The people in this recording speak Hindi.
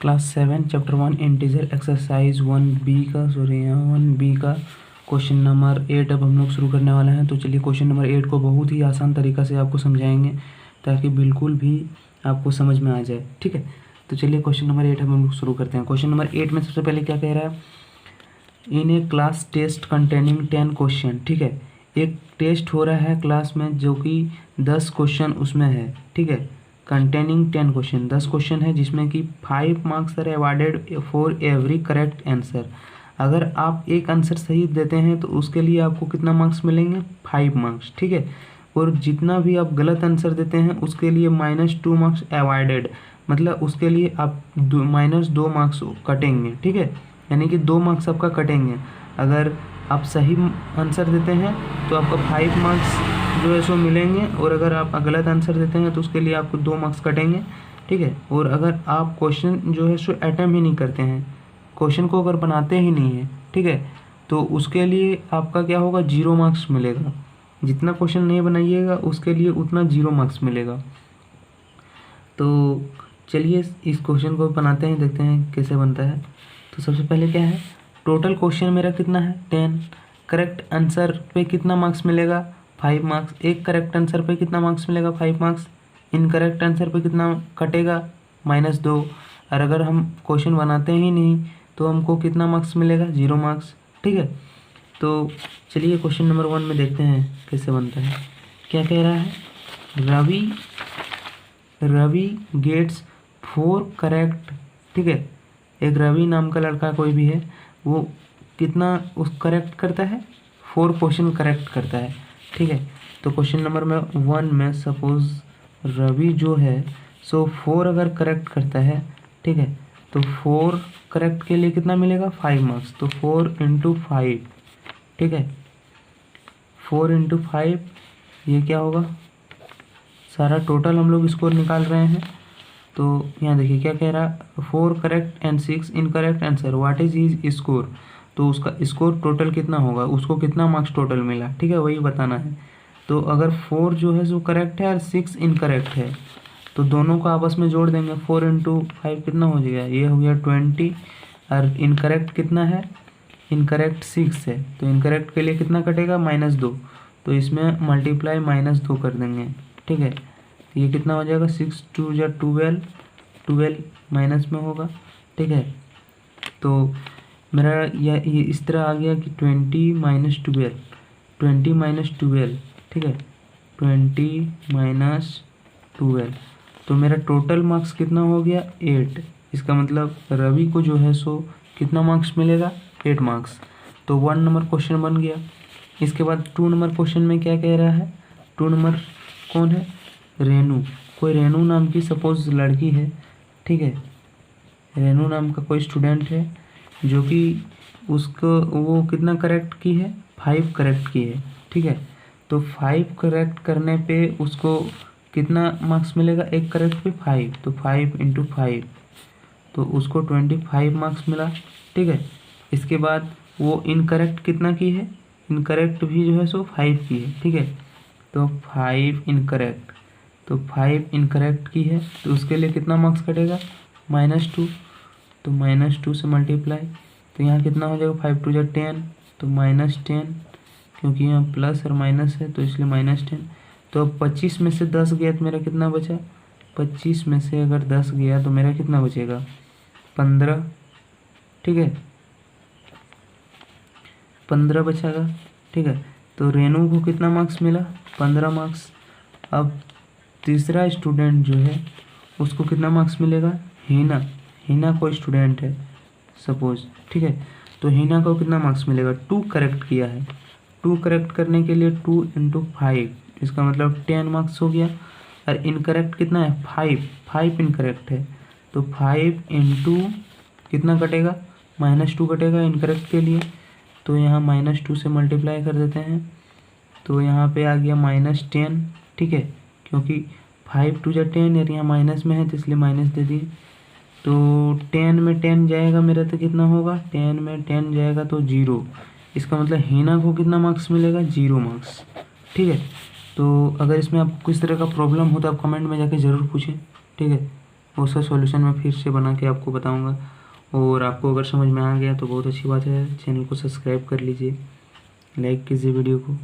Class 7 chapter 1 integer exercise 1B का 1B का क्वेश्चन नंबर 8 अब हम लोग शुरू करने वाले हैं। तो चलिए क्वेश्चन नंबर 8 को बहुत ही आसान तरीक़ा से आपको समझाएंगे ताकि बिल्कुल भी आपको समझ में आ जाए। ठीक है, तो चलिए क्वेश्चन नंबर 8 हम लोग शुरू करते हैं। क्वेश्चन नंबर 8 में सबसे पहले क्या कह रहा है, इन ए क्लास टेस्ट कंटेनिंग 10 क्वेश्चन। ठीक है, एक टेस्ट हो रहा है क्लास में जो कि 10 क्वेश्चन उसमें है। ठीक है, कंटेनिंग 10 क्वेश्चन, 10 क्वेश्चन है जिसमें कि 5 marks are awarded for every correct answer. अगर आप एक आंसर सही देते हैं तो उसके लिए आपको कितना मार्क्स मिलेंगे, 5 मार्क्स। ठीक है, और जितना भी आप गलत आंसर देते हैं उसके लिए -2 मार्क्स अवॉर्डेड, मतलब उसके लिए आप -2 मार्क्स कटेंगे। ठीक है, यानी कि 2 मार्क्स आपका कटेंगे। अगर आप सही आंसर देते हैं तो आपका 5 मार्क्स जो है सो मिलेंगे, और अगर आप गलत आंसर देते हैं तो उसके लिए आपको 2 मार्क्स कटेंगे। ठीक है, और अगर आप क्वेश्चन जो है सो अटैम्प्ट ही नहीं करते हैं, क्वेश्चन को अगर बनाते ही नहीं है, ठीक है, तो उसके लिए आपका क्या होगा, 0 मार्क्स मिलेगा। जितना क्वेश्चन नहीं बनाइएगा उसके लिए उतना 0 मार्क्स मिलेगा। तो चलिए इस क्वेश्चन को बनाते हैं, देखते हैं कैसे बनता है। तो सबसे पहले क्या है, टोटल क्वेश्चन मेरा कितना है, 10। करेक्ट आंसर पे कितना मार्क्स मिलेगा, 5 मार्क्स। एक करेक्ट आंसर पे कितना मार्क्स मिलेगा, 5 मार्क्स। इनकरेक्ट आंसर पे कितना कटेगा, -2। और अगर हम क्वेश्चन बनाते ही नहीं तो हमको कितना मार्क्स मिलेगा, 0 मार्क्स। ठीक है, तो चलिए क्वेश्चन नंबर 1 में देखते हैं कैसे बनता है। क्या कह रहा है, रवि गेट्स 4 करेक्ट। ठीक है, एक रवि नाम का लड़का कोई भी है, वो कितना उस करेक्ट करता है, 4 क्वेश्चन करेक्ट करता है। ठीक है, तो क्वेश्चन नंबर में 1 में सपोज रवि जो है सो 4 अगर करेक्ट करता है, ठीक है, तो 4 करेक्ट के लिए कितना मिलेगा, 5 मार्क्स। तो 4 × 5, ठीक है, 4 × 5 ये क्या होगा, सारा टोटल हम लोग स्कोर निकाल रहे हैं। तो यहाँ देखिए क्या कह रहा है, 4 correct and 6 incorrect answer, what is his score. तो उसका स्कोर टोटल कितना होगा, उसको कितना मार्क्स टोटल मिला। ठीक है, वही बताना है। तो अगर 4 जो है सो करेक्ट है और 6 इनकरेक्ट है, तो दोनों को आपस में जोड़ देंगे। 4 × 5 कितना हो जाएगा, ये हो गया 20। और इनकरेक्ट कितना है, इनकरेक्ट 6 है, तो इनकरेक्ट के लिए कितना कटेगा, -2। तो इसमें मल्टीप्लाई -2 कर देंगे। ठीक है, तो ये कितना हो जाएगा, 6 × 2 = 12, 12 माइनस में होगा। ठीक है, तो मेरा ये इस तरह आ गया कि 20 - 12, 20 - 12, ठीक है, 20 - 12, तो मेरा टोटल मार्क्स कितना हो गया, 8। इसका मतलब रवि को जो है सो कितना मार्क्स मिलेगा, 8 मार्क्स। तो 1 नंबर क्वेश्चन बन गया। इसके बाद 2 नंबर क्वेश्चन में क्या कह रहा है, 2 नंबर कौन है, रेनू। कोई रेनू नाम की सपोज लड़की है। ठीक है, रेनू नाम का कोई स्टूडेंट है जो कि उसको वो कितना करेक्ट की है, 5 करेक्ट की है। ठीक है, तो 5 करेक्ट करने पे उसको कितना मार्क्स मिलेगा, एक करेक्ट पे 5, तो 5 × 5, तो उसको 25 मार्क्स मिला। ठीक है, इसके बाद वो इनकरेक्ट कितना की है, इनकरेक्ट भी जो है सो 5 की है। ठीक है, तो 5 इनकरेक्ट, तो 5 इनकरेक्ट की है, तो उसके लिए कितना मार्क्स कटेगा, -2। तो -2 से मल्टीप्लाई, तो यहाँ कितना हो जाएगा, 5 × 2 = 10, तो -10, क्योंकि यहाँ प्लस और माइनस है तो इसलिए -10। तो अब 25 में से 10 गया तो मेरा कितना बचा, 25 में से अगर 10 गया तो मेरा कितना बचेगा, 15। ठीक है, 15 बचेगा। ठीक है, तो रेनू को कितना मार्क्स मिला, 15 मार्क्स। अब तीसरा स्टूडेंट जो है उसको कितना मार्क्स मिलेगा, हीना कोई स्टूडेंट है सपोज। ठीक है, तो हीना को कितना मार्क्स मिलेगा, 2 करेक्ट किया है। 2 करेक्ट करने के लिए 2 × 5, इसका मतलब 10 मार्क्स हो गया। और इनकरेक्ट कितना है, 5 इनकरेक्ट है, तो 5 × कितना कटेगा, -2 कटेगा इनकरेक्ट के लिए। तो यहाँ -2 से मल्टीप्लाई कर देते हैं, तो यहाँ पे आ गया -10। ठीक है, क्योंकि 5 × 2 = 10 और यहाँ माइनस में है तो इसलिए माइनस दे दिए। तो 10 में 10 जाएगा मेरा तो कितना होगा, 10 में 10 जाएगा तो 0। इसका मतलब हीना को कितना मार्क्स मिलेगा, 0 मार्क्स। ठीक है, तो अगर इसमें आपको किस तरह का प्रॉब्लम हो तो आप कमेंट में जाके ज़रूर पूछें। ठीक है। उसका सॉल्यूशन मैं फिर से बना के आपको बताऊंगा। और आपको अगर समझ में आ गया तो बहुत अच्छी बात है। चैनल को सब्सक्राइब कर लीजिए, लाइक कीजिए वीडियो को।